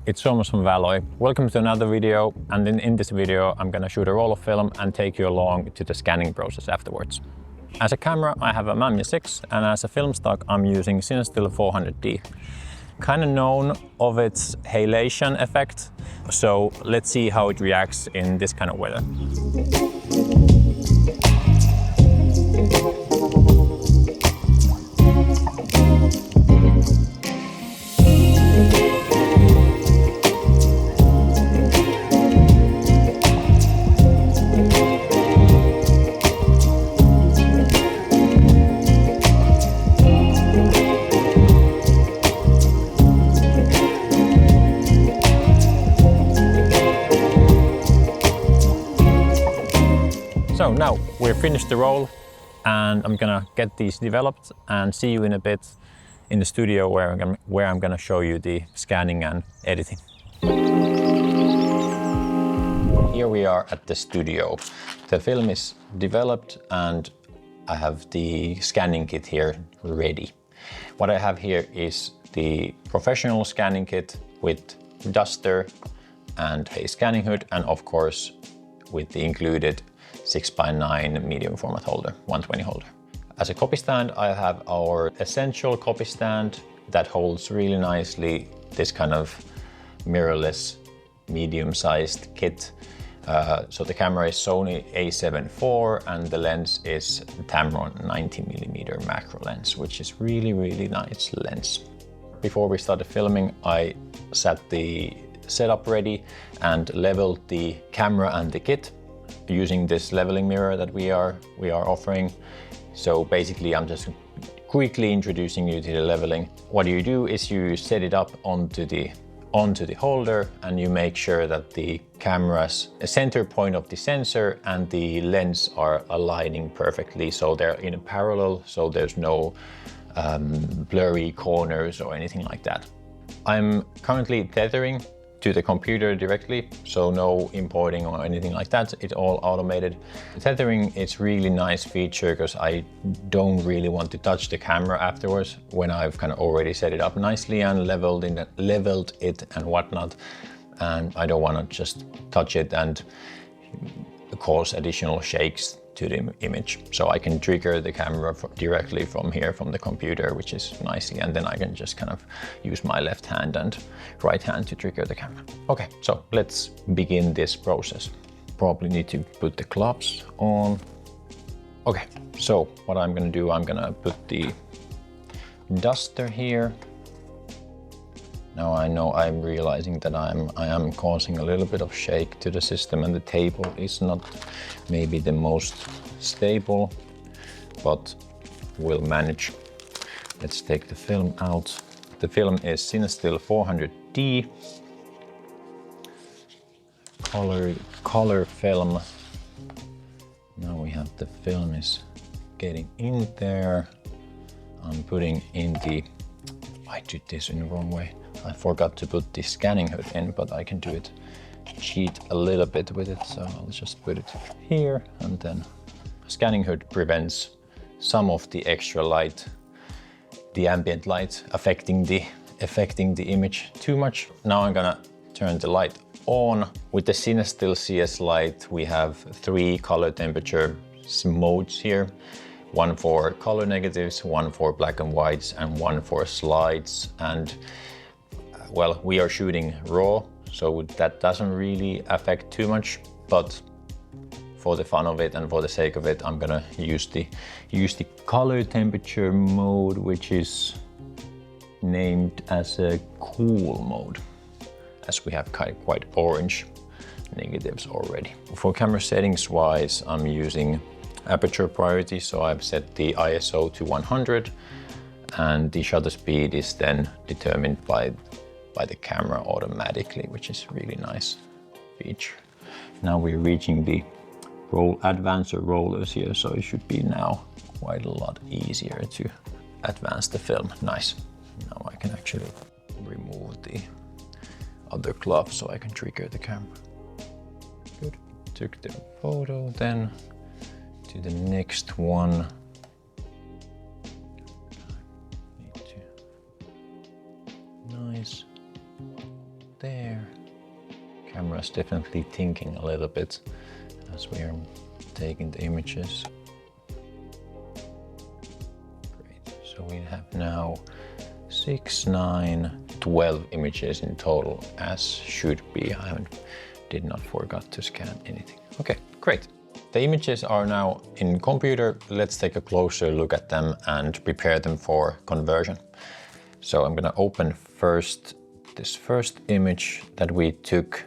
it's Thomas from VALOI. Welcome to another video, and in this video I'm gonna shoot a roll of film and take you along to the scanning process afterwards. As a camera I have a Mamiya 6, and as a film stock I'm using CineStill 400D. Kind of known of its halation effect, so let's see how it reacts in this kind of weather. So now we're finished the roll, and I'm gonna get these developed and see you in a bit in the studio where I'm gonna show you the scanning and editing. Here we are at the studio. The film is developed and I have the scanning kit here ready. What I have here is the professional scanning kit with duster and a scanning hood, and of course with the included 6x9 medium format holder, 120 holder. As a copy stand, I have our essential copy stand that holds really nicely this kind of mirrorless medium-sized kit. So the camera is Sony a7 IV and the lens is Tamron 90mm macro lens, which is really nice lens. Before we started filming, I set the setup ready and leveled the camera and the kit using this leveling mirror that we are offering. So basically I'm just quickly introducing you to the leveling. What you do is you set it up onto the holder, and you make sure that the camera's center point of the sensor and the lens are aligning perfectly, so they're in a parallel, so there's no blurry corners or anything like that. I'm currently tethering to the computer directly, so no importing or anything like that. It's all automated. Tethering is really nice feature because I don't really want to touch the camera afterwards when I've kind of already set it up nicely and leveled it and whatnot, and I don't want to just touch it and cause additional shakes to the image. So I can trigger the camera directly from here, from the computer, which is nicely, and then I can just kind of use my left hand and right hand to trigger the camera. Okay, so let's begin this process. Probably need to put the gloves on. Okay, so what I'm gonna do, I'm gonna put the duster here. Now I know I'm realizing that I am causing a little bit of shake to the system, and the table is not maybe the most stable, but we'll manage. Let's take the film out. The film is CineStill 400D color film. Now we have the film is getting in there. I'm putting in the, I did this in the wrong way. I forgot to put the scanning hood in, but I can do it, cheat a little bit with it. So I'll just put it here, and then scanning hood prevents some of the extra light, the ambient light affecting the image too much. Now I'm gonna turn the light on. With the CineStill CS light, we have 3 color temperature modes here. One for color negatives, one for black and whites, and one for slides. And well, we are shooting raw, so that doesn't really affect too much, but for the fun of it and for the sake of it, I'm gonna use the color temperature mode, which is named as a cool mode, as we have quite orange negatives already. For camera settings wise, I'm using aperture priority, so I've set the ISO to 100, and the shutter speed is then determined by the camera automatically, which is really nice feature. Now we're reaching the advancer rollers here, so it should be now quite a lot easier to advance the film. Nice. Now I can actually remove the other glove so I can trigger the camera. Good. Took the photo, then to the next one. Nice. there. Camera's definitely thinking a little bit as we are taking the images. Great. So we have now 6, 9, 12 images in total, as should be. I did not forget to scan anything. Okay, great. The images are now in computer. Let's take a closer look at them and prepare them for conversion. So I'm gonna open first this first image that we took,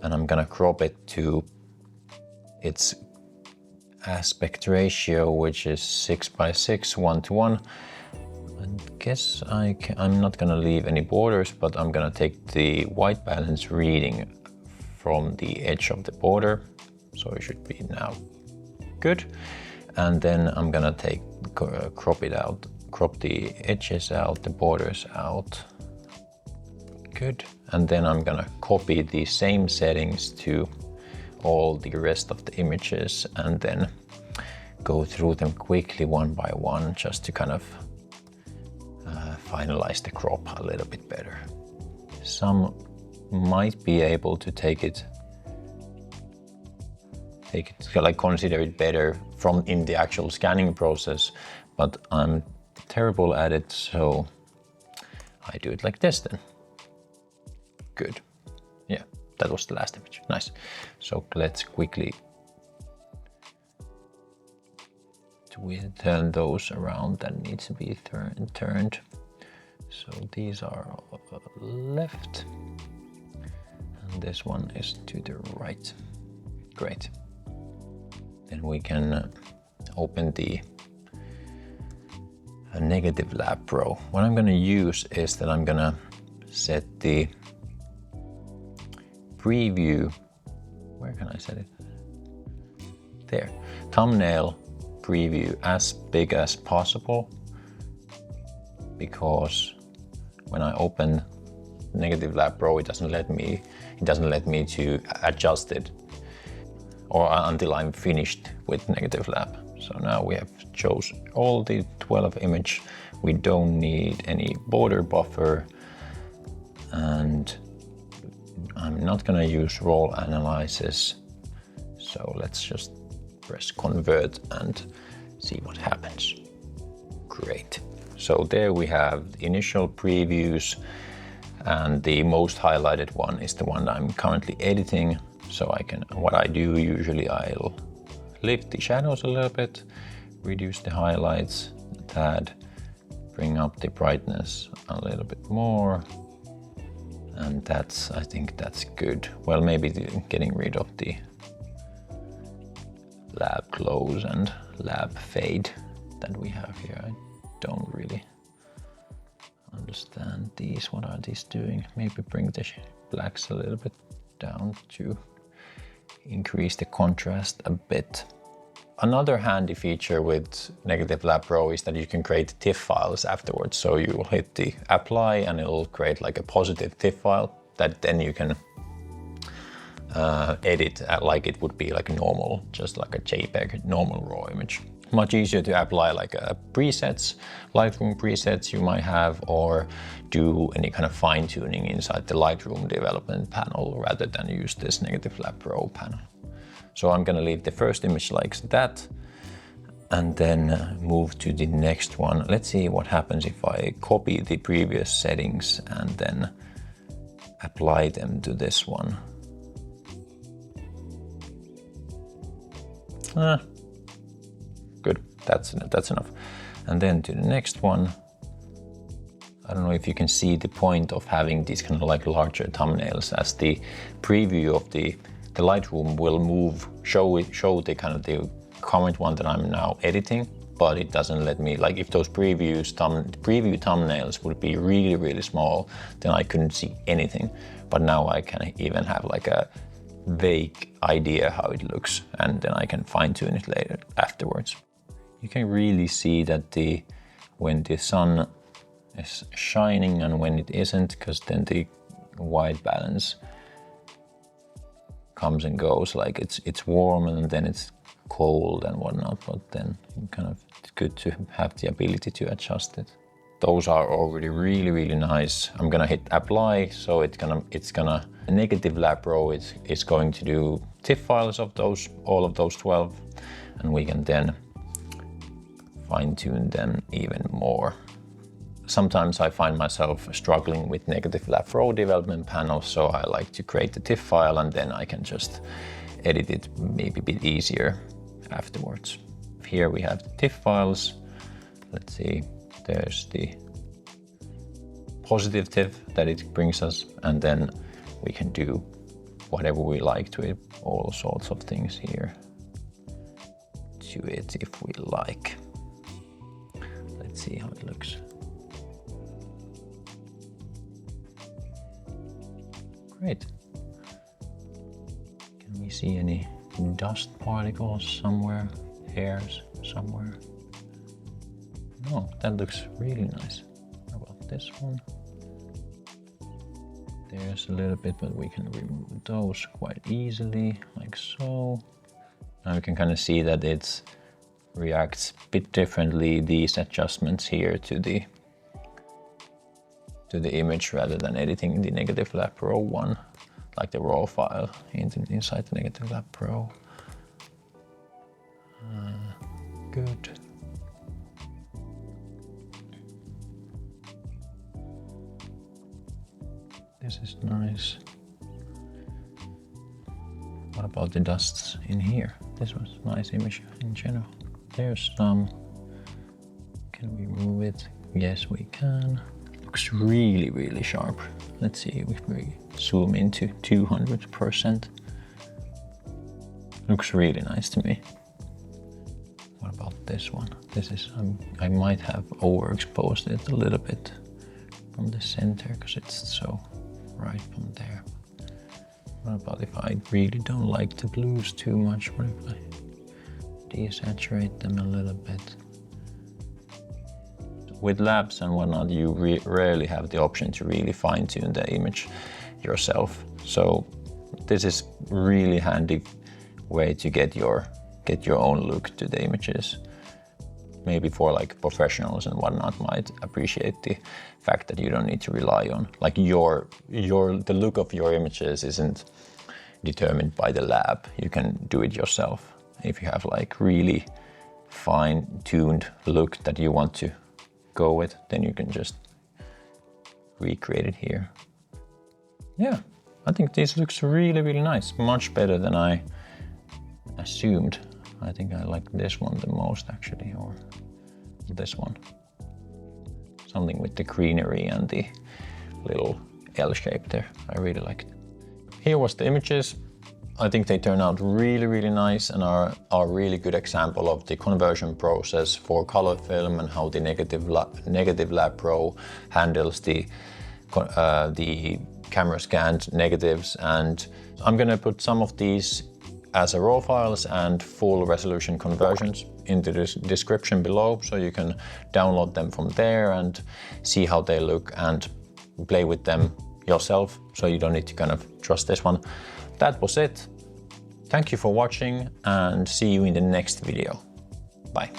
and I'm gonna crop it to its aspect ratio, which is 6:6, 1:1. I guess I'm not gonna leave any borders, but I'm gonna take the white balance reading from the edge of the border. So it should be now good. And then I'm gonna crop it out, crop the edges out, the borders out. Good. And then I'm gonna copy the same settings to all the rest of the images and then go through them quickly one by one, just to kind of finalize the crop a little bit better. Some might be able to take it like consider it better from in the actual scanning process, but I'm terrible at it, so I do it like this then. Good. Yeah, that was the last image. Nice. So let's quickly turn those around that needs to be turned. So these are left and this one is to the right. Great. Then we can open the Negative Lab Pro. What I'm gonna use is that I'm gonna set the preview, where can I set it? There, thumbnail preview as big as possible, because when I open Negative Lab Pro, it doesn't let me to adjust it or until I'm finished with Negative Lab. So now we have chosen all the 12 image. We don't need any border buffer, and I'm not gonna use raw analysis. So let's just press convert and see what happens. Great. So there we have the initial previews, and the most highlighted one is the one that I'm currently editing. So what I do usually, I'll lift the shadows a little bit, reduce the highlights a tad, bring up the brightness a little bit more, and I think that's good. Well, maybe getting rid of the lab close and lab fade that we have here. I don't really understand these. What are these doing? Maybe bring the blacks a little bit down to increase the contrast a bit. Another handy feature with Negative Lab Pro is that you can create TIFF files afterwards. So you will hit the apply and it'll create like a positive TIFF file that then you can edit like it would be like a normal, just like a JPEG, normal raw image. Much easier to apply like presets, Lightroom presets you might have, or do any kind of fine tuning inside the Lightroom development panel rather than use this Negative Lab Pro panel. So I'm gonna leave the first image like that and then move to the next one. Let's see what happens if I copy the previous settings and then apply them to this one. Good, that's enough. And then to the next one. I don't know if you can see the point of having these kind of like larger thumbnails, as the preview of the Lightroom will show the kind of the current one that I'm now editing, but it doesn't let me, like if those preview thumbnails would be really, really small, then I couldn't see anything. But now I can even have like a vague idea how it looks, and then I can fine tune it later afterwards. You can really see that when the sun is shining and when it isn't, because then the white balance comes and goes, like it's warm and then it's cold and whatnot, but then it's good to have the ability to adjust it. those are already really nice. I'm gonna hit apply, so it's gonna negative lab pro is going to do TIFF files of those, all of those 12, and we can then fine tune them even more. Sometimes I find myself struggling with negative lab pro development panels, so I like to create the TIFF file and then I can just edit it maybe a bit easier afterwards. Here we have the TIFF files. Let's see, there's the positive TIFF that it brings us, and then we can do whatever we like to it, all sorts of things here to it if we like. Let's see how it looks. Great. Can we see any dust particles somewhere, hairs somewhere? No, that looks really nice. How about this one? There's a little bit, but we can remove those quite easily, like so. Now you can kind of see that it reacts a bit differently, these adjustments here to the image, rather than editing the negative lab pro one, like the raw file inside the negative lab pro. Good. This is nice. What about the dusts in here? This was a nice image in general. There's some. Can we move it? Yes, we can. Looks really sharp. Let's see if we zoom into 200%. Looks really nice to me. What about this one? This is, I might have overexposed it a little bit from the center because it's so right from there. What about if I really don't like the blues too much? What if I desaturate them a little bit? With labs and whatnot, you rarely have the option to really fine-tune the image yourself. So this is really handy way to get your own look to the images. Maybe for like professionals and whatnot might appreciate the fact that you don't need to rely on, like the look of your images isn't determined by the lab. You can do it yourself. If you have like really fine-tuned look that you want to go with, then you can just recreate it here. Yeah, I think this looks really nice. Much better than I assumed. I think I like this one the most actually, or this one. Something with the greenery and the little L shape there. I really like it. Here was the images. I think they turn out really nice and are a really good example of the conversion process for color film and how the negative lab pro handles the camera scanned negatives. And I'm gonna put some of these as a raw files and full resolution conversions into the description below, so you can download them from there and see how they look and play with them yourself, so you don't need to kind of trust this one. That was it. Thank you for watching and see you in the next video. Bye.